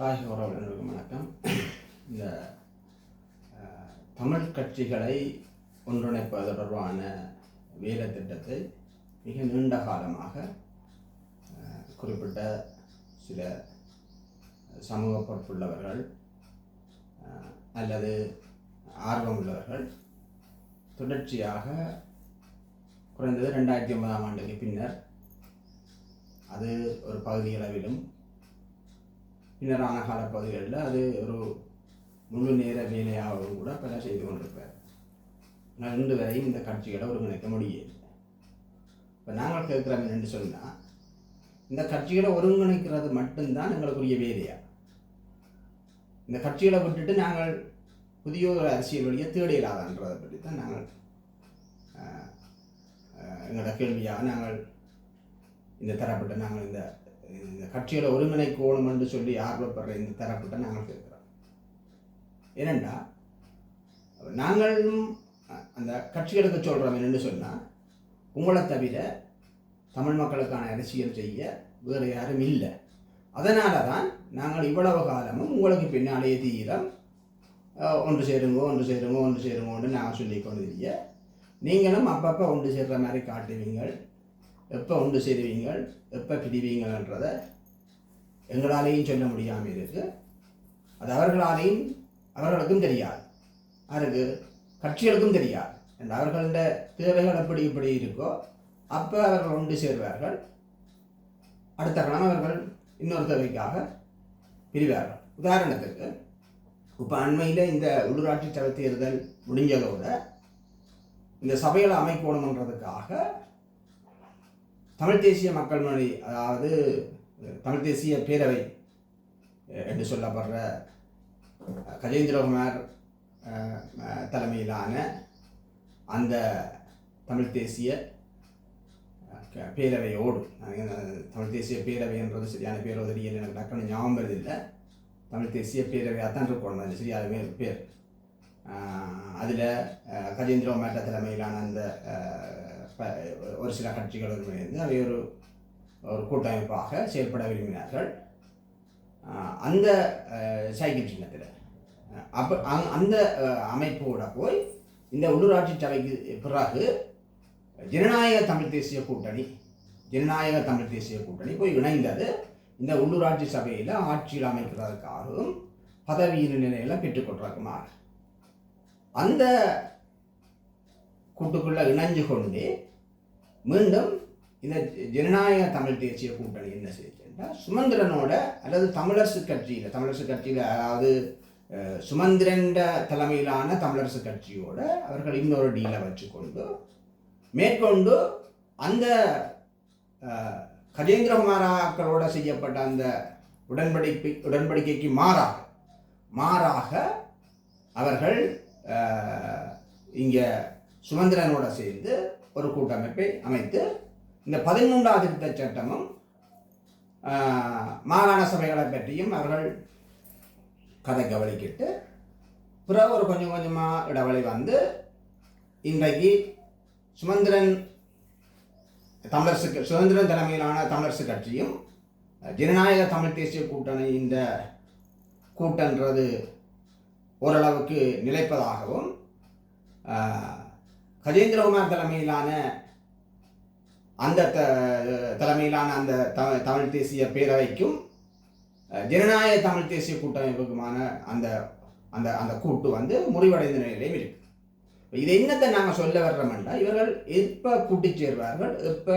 தாய் உறவுகளுக்கு வணக்கம். இந்த தமிழ் கட்சிகளை ஒன்றிணைப்பது தொடர்பான வேலை திட்டத்தை மிக நீண்ட காலமாக குறிப்பிட்ட சில சமூக பொறுப்புள்ளவர்கள் அல்லது ஆர்வமுள்ளவர்கள் தொடர்ச்சியாக குறைந்தது 2009ஆம் ஆண்டுக்கு பின்னர் அது ஒரு பகுதியளவிலும் பின்னரான காலப்பகுதிகளில் அது ஒரு முழு நேர வேலையாகவும் கூட பல செய்து கொண்டிருப்பார். ஆனால் இன்று வரையும் இந்த கட்சிகளை ஒருங்கிணைக்க முடியல. இப்போ நாங்கள் கேட்குறோம் என்று சொன்னால், இந்த கட்சிகளை ஒருங்கிணைக்கிறது மட்டும்தான் எங்களுக்குரிய வேலையா? இந்த கட்சிகளை விட்டுட்டு நாங்கள் புதிய ஒரு அரசியல் வழியை தேடியலாதான்றதை பற்றி தான் நாங்கள் எங்களோட கேள்வியாக நாங்கள் இந்த தரப்பட்ட நாங்கள் இந்த கட்சிகளை ஒருங்கிணைக்கணும் என்று சொல்லி ஆர்வப்படுற இந்த தரப்பட்ட நாங்கள் கேட்கிறோம். ஏனென்றா நாங்களும் அந்த கட்சிகளுக்கு சொல்கிறோம் என்னென்னு சொன்னால், உங்களை தவிர தமிழ் மக்களுக்கான அரசியல் செய்ய வேறு யாரும் இல்லை. அதனால தான் நாங்கள் இவ்வளவு காலமும் உங்களுக்கு பின்னாலேயே தீரம் ஒன்று சேருங்கன்னு நாங்கள் சொல்லி கொண்டிருக்க, நீங்களும் அப்பப்போ ஒன்று சேர்ற மாதிரி காட்டுவீங்கள். எப்போ ஒன்று சேருவீங்கள், எப்போ பிரிவீங்கன்றதை எங்களாலேயும் சொல்ல முடியாமல் இருக்குது. அது அவர்களுக்கும் தெரியாது, அதுக்கு கட்சிகளுக்கும் தெரியாது. அவர்களோட தேவைகள் எப்படி இருக்கோ அப்போ அவர்கள் ஒன்று சேருவார்கள். அடுத்த கிழமை அவர்கள் இன்னொரு தேவைக்காக பிரிவார்கள். உதாரணத்துக்கு இப்போ அண்மையில் இந்த உள்ளூராட்சி சபை தேர்தல் முடிஞ்சதோட இந்த சபைகளை அமைக்கணுன்றதுக்காக தமிழ் தேசிய மக்கள் முன்னணி, அதாவது தமிழ் தேசிய பேரவை என்று சொல்லப்படுற கஜேந்திரகுமார் தலைமையிலான அந்த தமிழ் தேசிய பேரவையோடு, தமிழ் தேசிய பேரவைன்றது சரியான பேர் தெரியல, எனக்கு டக்குனு ஞாபகம் வருதில்லை. தமிழ் தேசிய பேரவையாக தான் இருக்கணும், அது சரியாகவே பேர். அதில் கஜேந்திரகுமார் தலைமையிலான அந்த ஒரு சில கட்சிகள் இருந்து அவை ஒரு கூட்டமைப்பாக செயல்பட விரும்பினார்கள். அந்த சைக்கிள் சின்னத்தில் அந்த அமைப்போட போய் இந்த உள்ளூராட்சி சபைக்கு பிறகு ஜனநாயக தமிழ் தேசிய கூட்டணி போய் இணைந்தது. இந்த உள்ளூராட்சி சபையில் ஆட்சியில் அமைக்கிறதுக்காகவும் பதவியின் நிலையில் பெற்றுக்கொள்றதுக்குமாக அந்த கூட்டுக்குள்ள இணைஞ்சு கொண்டு மீண்டும் இந்த ஜனநாயக தமிழ் தேசிய கூட்டணி என்ன செய்யுதுன்னா, சுமந்திரனோட அல்லது தமிழரசு கட்சியில் அதாவது சுமந்திரன் தலைமையிலான தமிழரசு கட்சியோட அவர்கள் இன்னொரு டீலை வச்சுக்கொண்டு மேற்கொண்டு அந்த கஜேந்திரகுமாராக்களோட செய்யப்பட்ட அந்த உடன்படிக்கைக்கு மாறாக அவர்கள் இங்கே சுமந்திரனோட சேர்ந்து ஒரு கூட்டமைப்பை அமைத்து இந்த 13வது திருத்த சட்டமும் மாகாண சபைகளை பற்றியும் அவர்கள் கதை கவனிக்கிட்டு பிறகு ஒரு கொஞ்சமாக இடைவெளி வந்து இன்றைக்கு சுமந்திரன் தலைமையிலான தமிழரசு கட்சியும் ஜனநாயக தமிழ் தேசிய கூட்டணி இந்த கூட்டன்றது ஓரளவுக்கு நிலைப்பதாகவும், கஜேந்திரகுமார் தலைமையிலான அந்த தமிழ் தேசிய பேரவைக்கும் ஜனநாயக தமிழ் தேசிய கூட்டமைப்புக்குமான அந்த கூட்டு வந்து முடிவடைந்த நிலையிலும் இருக்கு. இதை என்னத்தை நாங்கள் சொல்ல வர்றோம்னா, இவர்கள் எப்போ கூட்டி சேர்வார்கள், எப்போ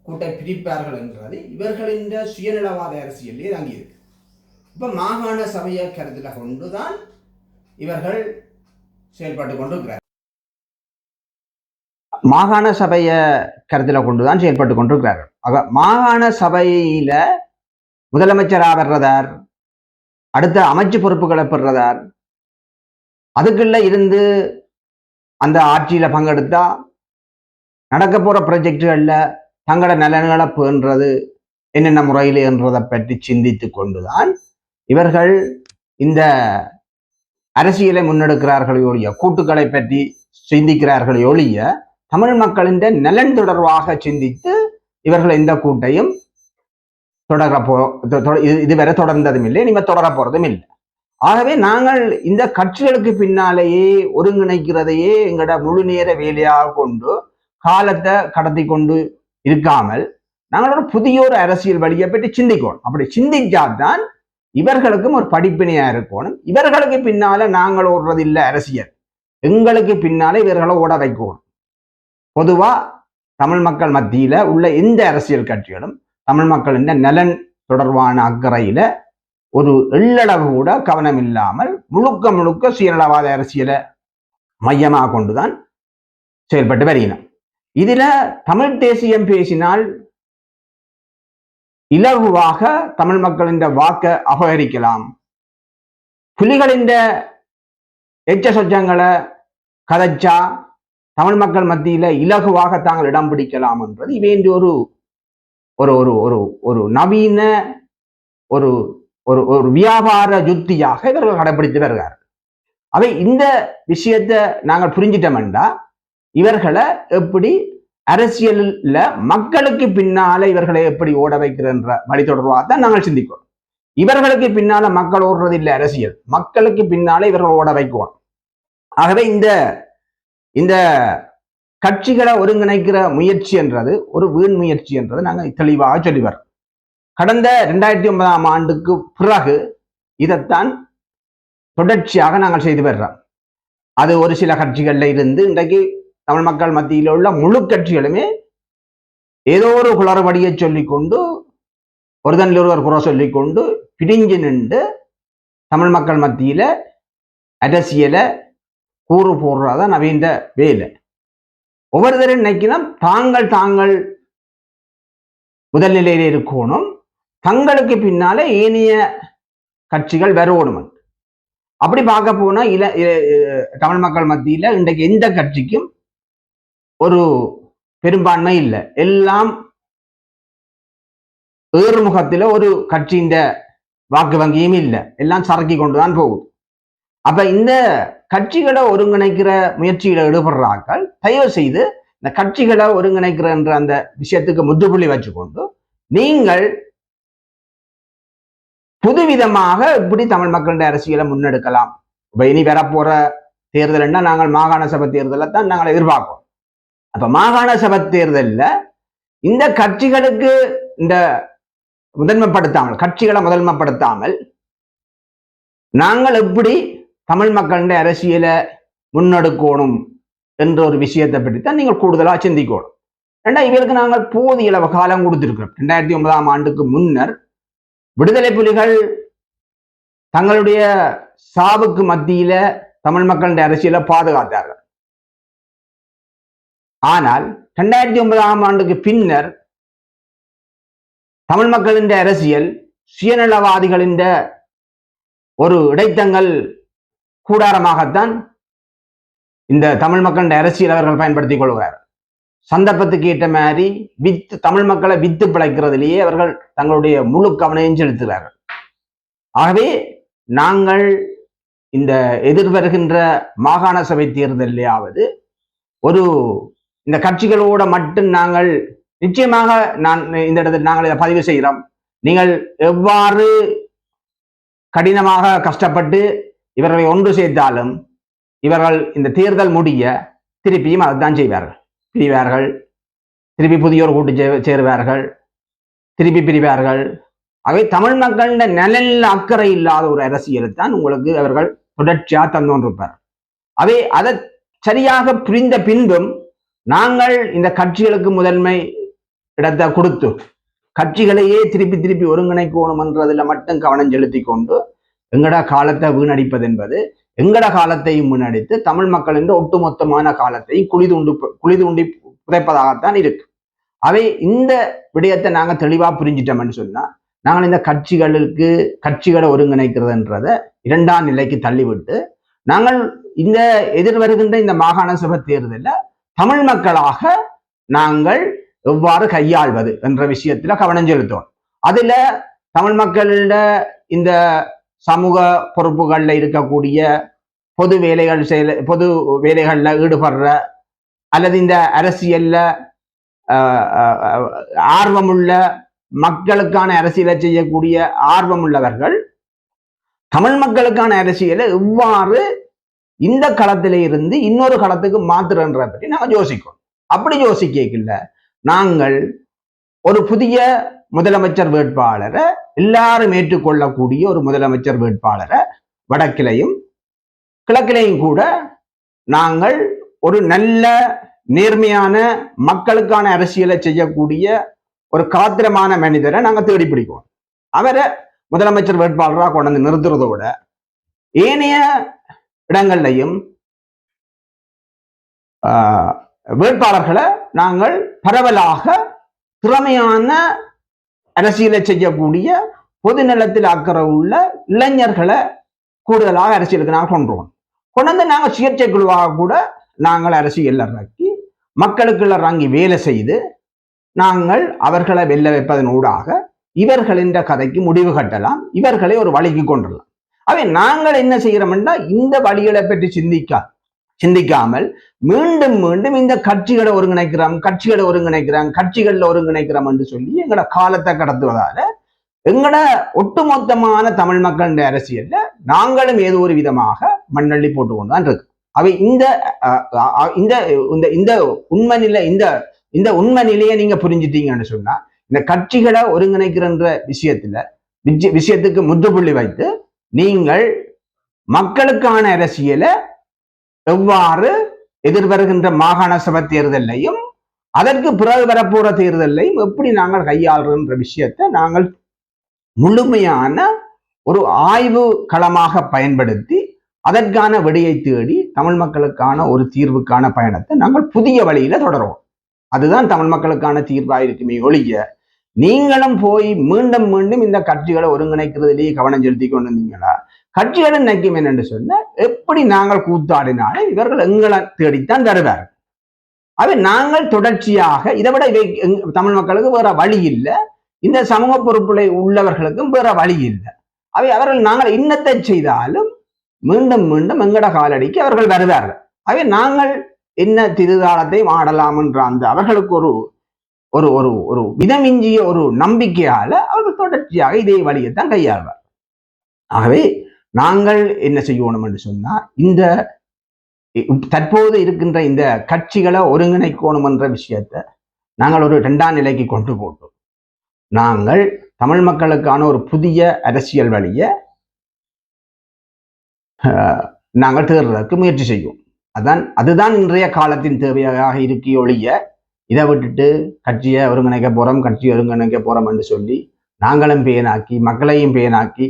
கூட்டை பிரிப்பார்கள் என்றது இவர்களின் சுயநலவாத அரசியலே தங்கி இருக்கு. இப்போ மாகாண சபையை கருத்தில் கொண்டுதான் இவர்கள் செயல்பட்டு கொண்டிருக்கிறார். மாகாண சபையை கருத்தில் கொண்டுதான் செயல்பட்டு கொண்டிருக்கிறார்கள். ஆக மாகாண சபையில முதலமைச்சராக பெறுறதார், அடுத்த அமைச்சு பொறுப்புகளை பெறுறதார், அதுக்குள்ள இருந்து அந்த ஆட்சியில பங்கெடுத்தா நடக்க போற ப்ராஜெக்டுகள்ல தங்களோட நலன்களை பேணுறது என்னென்ன முறையில் என்றதை பற்றி சிந்தித்து கொண்டுதான் இவர்கள் இந்த அரசியலை முன்னெடுக்கிறார்களே ஒழிய, கூட்டுக்களை பற்றி சிந்திக்கிறார்களே ஒழிய, தமிழ் மக்களின் நலன் தொடர்பாக சிந்தித்து இவர்கள் இந்த கூட்டையும் இதுவரை தொடர்ந்ததும் இல்லை, இனிமே தொடர போறதும் இல்லை. ஆகவே நாங்கள் இந்த கட்சிகளுக்கு பின்னாலேயே ஒருங்கிணைக்கிறதையே எங்களோட முழு நேர வேலையாக கொண்டு காலத்தை கடத்தி கொண்டு இருக்காமல் நாங்களோட புதிய ஒரு அரசியல் வழியை பற்றி சிந்திக்கணும். அப்படி சிந்திச்சாதான் இவர்களுக்கும் ஒரு படிப்பினையா இருக்கணும். இவர்களுக்கு பின்னால நாங்கள் ஓடுறது இல்லை அரசியல், எங்களுக்கு பின்னால இவர்களை ஓட வைக்கணும். பொதுவா தமிழ் மக்கள் மத்தியில உள்ள எந்த அரசியல் கட்சிகளும் தமிழ் மக்களின் நலன் தொடர்பான அக்கறையில ஒரு எள்ளளவு கூட கவனம் இல்லாமல் முழுக்க முழுக்க சுயநலவாத அரசியலை மையமாக கொண்டுதான் செயல்பட்டு வருகிறோம். இதுல தமிழ் தேசியம் பேசினால் இலகுவாக தமிழ் மக்களின் வாக்க அபகரிக்கலாம், புலிகளின் எச்ச சொச்சங்களை கதைச்சா தமிழ் மக்கள் மத்தியில இலகுவாக தாங்கள் இடம் பிடிக்கலாம் என்றது இவேண்டி ஒரு ஒரு ஒரு ஒரு ஒரு நவீன ஒரு ஒரு ஒரு வியாபார யுத்தியாக இவர்கள் கடைபிடித்து வருகிறார்கள். அவை இந்த விஷயத்தை நாங்கள் புரிஞ்சிட்டோம்டா இவர்களை எப்படி அரசியல்ல மக்களுக்கு பின்னால இவர்களை எப்படி ஓட வைக்கிறன்ற வழி தொடர்பாக தான் நாங்கள் சிந்திக்கிறோம். இவர்களுக்கு பின்னால மக்கள் ஓடுறது இல்லை அரசியல், மக்களுக்கு பின்னால இவர்கள் ஓட வைக்கணும். ஆகவே இந்த இந்த கட்சிகளை ஒருங்கிணைக்கிற முயற்சி என்றது ஒரு வீண் முயற்சி என்றது நாங்கள் தெளிவாக சொல்லி வரோம். கடந்த 2009ஆம் ஆண்டுக்கு பிறகு இதைத்தான் தொடர்ச்சியாக நாங்கள் செய்து வர்றோம். அது ஒரு சில கட்சிகள்ல இருந்து இன்றைக்கு தமிழ் மக்கள் மத்தியில் உள்ள முழு கட்சிகளுமே ஏதோ ஒரு குளறுபடியை சொல்லிக்கொண்டு ஒருதனில் ஒருவர் குறை சொல்லிக்கொண்டு பிடிஞ்சு நின்று தமிழ் மக்கள் மத்தியில அரசியலை கூறு போடுறதான் நவீன வேலை. ஒவ்வொருத்தரும் நினைக்கணும் தாங்கள் முதல் நிலையில இருக்கணும், தங்களுக்கு பின்னால ஏனைய கட்சிகள் வரணும். அப்படி பார்க்க போனா தமிழ் மக்கள் மத்தியில இன்றைக்கு எந்த கட்சிக்கும் ஒரு பெரும்பான்மை இல்லை, எல்லாம் ஏறுமுகத்துல ஒரு கட்சியின் வாக்கு வங்கியும் இல்லை, எல்லாம் சரக்கி கொண்டுதான் போகுது. அப்ப இந்த கட்சிகளை ஒருங்கிணைக்கிற முயற்சிகளை ஈடுபடுறார்கள் தயவு செய்து இந்த கட்சிகளை ஒருங்கிணைக்கிற என்ற அந்த விஷயத்துக்கு முற்றுப்புள்ளி வச்சுக்கொண்டு நீங்கள் புதுவிதமாக இப்படி தமிழ் மக்களின் அரசியலை முன்னெடுக்கலாம். இப்ப இனி வரப்போற தேர்தல்னா நாங்கள் மாகாண சபை தேர்தலை தான் நாங்கள் எதிர்பார்ப்போம். அப்ப மாகாண சபை தேர்தலில் இந்த கட்சிகளுக்கு இந்த கட்சிகளை முதன்மைப்படுத்தாமல் நாங்கள் எப்படி தமிழ் மக்களின் அரசியலை முன்னெடுக்கணும் என்ற ஒரு விஷயத்தை பற்றித்தான் நீங்கள் கூடுதலாக சிந்திக்கணும். இவருக்கு நாங்கள் போதிய அளவு காலம் கொடுத்திருக்கிறோம். 2009ஆம் ஆண்டுக்கு முன்னர் விடுதலை புலிகள் தங்களுடைய சாவுக்கு மத்தியில தமிழ் மக்களின் அரசியலை பாதுகாத்தார்கள். ஆனால் 2009ஆம் ஆண்டுக்கு பின்னர் தமிழ் மக்களின் அரசியல் சுயநலவாதிகளின் ஒரு இடைத்தங்கள் கூடாரமாகத்தான் இந்த தமிழ் மக்களின் அரசியல் அவர்கள் பயன்படுத்திக் கொள்கிறார். சந்தர்ப்பத்துக்கு ஏற்ற மாதிரி தமிழ் மக்களை வித்து பிழைக்கிறதுலேயே அவர்கள் தங்களுடைய முழு கவனையும் செலுத்துகிறார்கள். ஆகவே நாங்கள் இந்த எதிர்வருகின்ற மாகாண சபை தேர்தலையாவது ஒரு இந்த கட்சிகளோட மட்டும் நாங்கள் நிச்சயமாக இந்த இடத்தில் நாங்கள் இதை பதிவு செய்கிறோம். நீங்கள் எவ்வாறு கடினமாக கஷ்டப்பட்டு இவர்களை ஒன்று சேர்த்தாலும் இவர்கள் இந்த தேர்தல் முடிய திருப்பியும் அதைத்தான் செய்வார்கள், பிரிவார்கள், திருப்பி புதியோர் கூட்டு சேருவார்கள், திருப்பி பிரிவார்கள். அவை தமிழ் மக்களின் நலனில் அக்கறை இல்லாத ஒரு அரசியலை தான் உங்களுக்கு அவர்கள் தொடர்ச்சியாக தந்தோன்றிருப்பார். அவை அதை சரியாக புரிந்த பின்பும் நாங்கள் இந்த கட்சிகளுக்கு முதன்மை இடத்தை கொடுத்து கட்சிகளையே திருப்பி ஒருங்கிணைக்கணும் என்றதில் மட்டும் கவனம் செலுத்தி கொண்டு எங்கட காலத்தை வீணடிப்பது என்பது எங்கட காலத்தையும் முன்னெடுத்து தமிழ் மக்களின் ஒட்டுமொத்தமான காலத்தையும் குளிதூண்டி புதைப்பதாகத்தான் இருக்கு. அவை இந்த விடயத்தை நாங்கள் தெளிவாக புரிஞ்சிட்டோம்னு சொன்னா நாங்கள் இந்த கட்சிகளை ஒருங்கிணைக்கிறதுன்றத 2ஆம் நிலைக்கு தள்ளிவிட்டு நாங்கள் இந்த எதிர்வருகின்ற இந்த மாகாண சபை தேர்தலில் தமிழ் மக்களாக நாங்கள் எவ்வாறு கையாள்வது என்ற விஷயத்துல கவனம் செலுத்தோம். அதுல தமிழ் மக்களோட இந்த சமூக பொறுப்புகள்ல இருக்கக்கூடிய பொது வேலைகள்ல ஈடுபடுற அல்லது இந்த அரசியல்ல ஆர்வமுள்ள மக்களுக்கான அரசியலை செய்யக்கூடிய ஆர்வம் உள்ளவர்கள் தமிழ் மக்களுக்கான அரசியலை எவ்வாறு இந்த களத்தில இருந்து இன்னொரு களத்துக்கு மாத்துறன்ற பற்றி நாங்கள் யோசிக்கணும். அப்படி யோசிக்கல நாங்கள் ஒரு புதிய முதலமைச்சர் வேட்பாளரை எல்லாரும் ஏற்றுக்கொள்ளக்கூடிய ஒரு முதலமைச்சர் வேட்பாளரை வடக்கிலையும் கிழக்கிலையும் கூட நாங்கள் ஒரு நல்ல நேர்மையான மக்களுக்கான அரசியலை செய்யக்கூடிய ஒரு காத்திரமான மனிதரை நாங்கள் தேடி பிடிக்குவோம். அவரை முதலமைச்சர் வேட்பாளராக கொண்டு வந்து நிறுத்துறதோட ஏனைய இடங்கள்லையும் வேட்பாளர்களை நாங்கள் பரவலாக திறமையான அரசியலை செய்யக்கூடிய பொது நலத்தில் அக்கறை உள்ள இளைஞர்களை கூடுதலாக அரசியலுக்கு நாங்கள் கொண்டு வந்து நாங்கள் சுயேட்சை குழுவாக கூட நாங்கள் அரசியல் இறக்கி மக்களுக்கு இறங்கி வேலை செய்து நாங்கள் அவர்களை வெல்ல வைப்பதனூடாக இவர்களின் கதைக்கு முடிவு கட்டலாம், இவர்களை ஒரு வழிக்கு கொண்டுடலாம். அவை நாங்கள் என்ன செய்கிறோம்னா இந்த வழிகளை பற்றி சிந்திக்காமல் மீண்டும் மீண்டும் இந்த கட்சிகளை ஒருங்கிணைக்கிறோம் என்று சொல்லி எங்களோட காலத்தை கடத்துவதால எங்களோட ஒட்டுமொத்தமான தமிழ் மக்களின் அரசியல்ல நாங்களும் ஏதோ ஒரு விதமாக மண்ணள்ளி போட்டு கொண்டுதான் இருக்கு. அவை இந்த உண்மை நிலை இந்த உண்மை நிலையை நீங்க புரிஞ்சிட்டீங்கன்னு சொன்னா இந்த கட்சிகளை ஒருங்கிணைக்கிற விஷயத்துக்கு முற்றுப்புள்ளி வைத்து நீங்கள் மக்களுக்கான அரசியலை எவ்வாறு எதிர்வருகின்ற மாகாண சபை தேர்தலையும் அதற்கு பிறகு வரப்போற தேர்தலையும் எப்படி நாங்கள் கையாளுகின்ற விஷயத்தை நாங்கள் முழுமையான ஒரு ஆய்வு களமாக பயன்படுத்தி அதற்கான விடையை தேடி தமிழ் மக்களுக்கான ஒரு தீர்வுக்கான பயணத்தை நாங்கள் புதிய வழியில தொடருவோம். அதுதான் தமிழ் மக்களுக்கான தீர்வாக இருக்குமே ஒழிய நீங்களும் போய் மீண்டும் மீண்டும் இந்த கட்சிகளை ஒருங்கிணைக்கிறதுலேயே கவனம் செலுத்தி கொண்டு வந்தீங்களா கட்சிகளை நினைக்கும் என்னென்று சொன்ன எப்படி நாங்கள் கூத்தாடினாலும் இவர்கள் எங்களை தேடித்தான் தருவார்கள். அவை நாங்கள் தொடர்ச்சியாக இதை விட தமிழ் மக்களுக்கு வேற வழி இல்லை, இந்த சமூக பொறுப்புகளை உள்ளவர்களுக்கும் வேற வழி இல்லை. அவை அவர்கள் நாங்கள் இன்னத்தை செய்தாலும் மீண்டும் மீண்டும் எங்கட காலடிக்கு அவர்கள் வருவார்கள். அவை நாங்கள் என்ன திருதாளத்தை ஆடலாம் என்ற அந்த அவர்களுக்கு ஒரு ஒரு ஒரு ஒரு விதமிஞ்சிய ஒரு நம்பிக்கையால அவர்கள் தொடர்ச்சியாக இதே வழியைத்தான் கையாள்வார். ஆகவே நாங்கள் என்ன செய்யணும் என்று சொன்னா இந்த தற்போது இருக்கின்ற இந்த கட்சிகளை ஒருங்கிணைக்கணும் என்ற விஷயத்தை நாங்கள் ஒரு 2ஆம் நிலைக்கு கொண்டு போட்டோம். நாங்கள் தமிழ் மக்களுக்கான ஒரு புதிய அரசியல் வழியை நாங்கள் தேர்தலுக்கு முயற்சி செய்வோம். அதுதான் இன்றைய காலத்தின் தேவையாக இருக்க ஒழிய இதை விட்டுட்டு கட்சியை ஒருங்கிணைக்க போறோம் என்று சொல்லி நாங்களும் பேனாக்கி மக்களையும் பேனாக்கி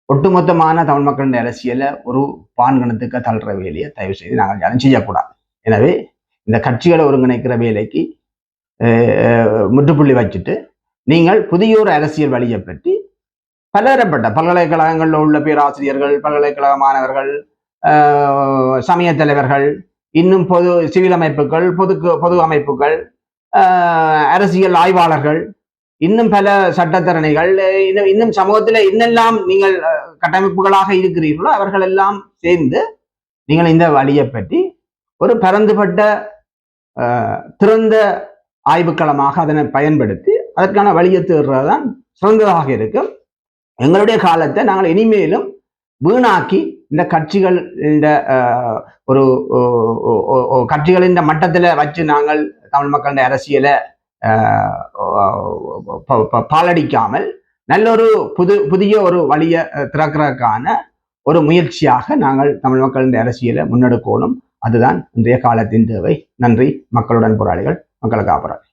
ஒட்டுமொத்தமான தமிழ் மக்களின் அரசியலை ஒரு பான்கணத்துக்கு தள்ளுற வேலையை தயவு செய்து நாங்கள் யாரும் செய்யக்கூடாது. எனவே இந்த கட்சிகளை ஒருங்கிணைக்கிற வேலைக்கு முற்றுப்புள்ளி வச்சுட்டு நீங்கள் புதிய ஒரு அரசியல் வழியை பற்றி பலதரப்பட்ட பல்கலைக்கழகங்களில் உள்ள பேராசிரியர்கள், பல்கலைக்கழக மாணவர்கள், சமய தலைவர்கள், இன்னும் சிவில் அமைப்புகள், பொது அமைப்புகள், அரசியல் ஆய்வாளர்கள், இன்னும் பல சட்டத்தரணிகள், இன்னும் சமூகத்தில் இன்னெல்லாம் நீங்கள் கட்டமைப்புகளாக இருக்கிறீர்களோ அவர்கள் எல்லாம் சேர்ந்து நீங்கள் இந்த வழியை பற்றி ஒரு பரந்துபட்ட திறந்த ஆய்வுக்களமாக அதனை பயன்படுத்தி அதற்கான வழியை தேடுறதுதான் சிறந்ததாக இருக்கும். எங்களுடைய காலத்தை நாங்கள் இனிமேலும் வீணாக்கி இந்த கட்சிகள் இந்த ஒரு கட்சிகளின் மட்டத்தில் வச்சு நாங்கள் தமிழ் மக்களின் அரசியலை பாலடிக்காமல் நல்லொரு புதிய ஒரு வழியை திறக்கிறதுக்கான ஒரு முயற்சியாக நாங்கள் தமிழ் மக்களின் அரசியலை முன்னெடுக்கணும். அதுதான் இன்றைய காலத்தின் தேவை. நன்றி. மக்களுடன் போராளிகள், மக்களுக்கு ஆபராளி.